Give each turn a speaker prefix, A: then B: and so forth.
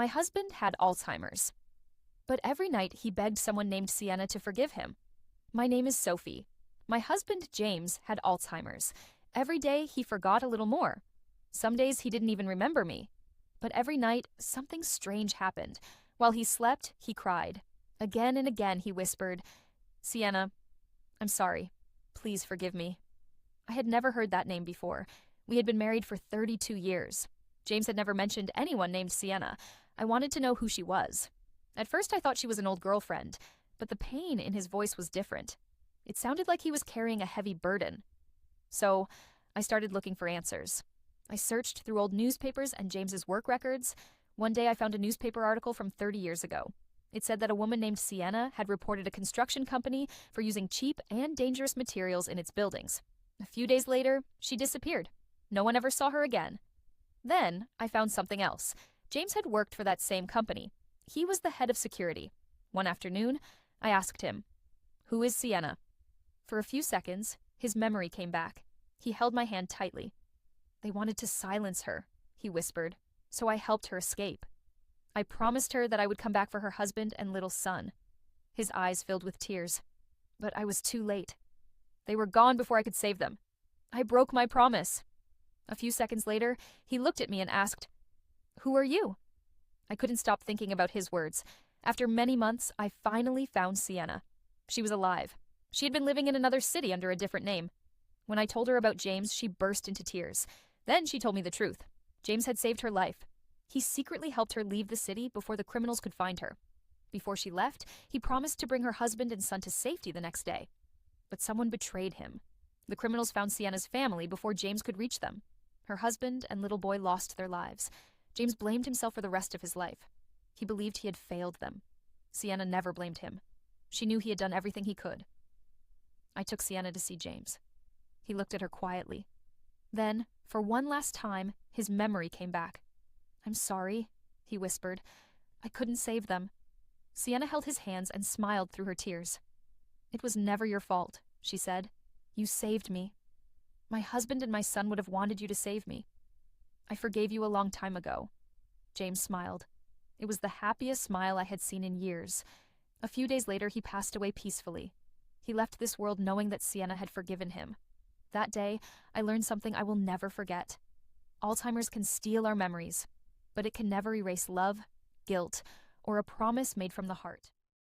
A: My husband had Alzheimer's, but every night he begged someone named Sienna to forgive him. My name is Sophie. My husband, James, had Alzheimer's. Every day he forgot a little more. Some days he didn't even remember me. But every night, something strange happened. While he slept, he cried. Again and again he whispered, "Sienna, I'm sorry. Please forgive me." I had never heard that name before. We had been married for 32 years. James had never mentioned anyone named Sienna. I wanted to know who she was. At first I thought she was an old girlfriend, but the pain in his voice was different. It sounded like he was carrying a heavy burden. So I started looking for answers. I searched through old newspapers and James's work records. One day I found a newspaper article from 30 years ago. It said that a woman named Sienna had reported a construction company for using cheap and dangerous materials in its buildings. A few days later, she disappeared. No one ever saw her again. Then I found something else. James had worked for that same company. He was the head of security. One afternoon, I asked him, "Who is Sienna?" For a few seconds, his memory came back. He held my hand tightly. "They wanted to silence her," he whispered, "so I helped her escape. I promised her that I would come back for her husband and little son." His eyes filled with tears. But I was too late. They were gone before I could save them. I broke my promise. A few seconds later, he looked at me and asked, "Who are you?" I couldn't stop thinking about his words. After many months, I finally found Sienna. She was alive. She had been living in another city under a different name. When I told her about James, she burst into tears. Then she told me the truth. James had saved her life. He secretly helped her leave the city before the criminals could find her. Before she left, he promised to bring her husband and son to safety the next day. But someone betrayed him. The criminals found Sienna's family before James could reach them. Her husband and little boy lost their lives. James blamed himself for the rest of his life. He believed he had failed them. Sienna never blamed him. She knew he had done everything he could. I took Sienna to see James. He looked at her quietly. Then, for one last time, his memory came back. "I'm sorry," he whispered. "I couldn't save them." Sienna held his hands and smiled through her tears. "It was never your fault," she said. "You saved me. My husband and my son would have wanted you to save me. I forgave you a long time ago." James smiled. It was the happiest smile I had seen in years. A few days later, he passed away peacefully. He left this world knowing that Sienna had forgiven him. That day, I learned something I will never forget. Alzheimer's can steal our memories, but it can never erase love, guilt, or a promise made from the heart.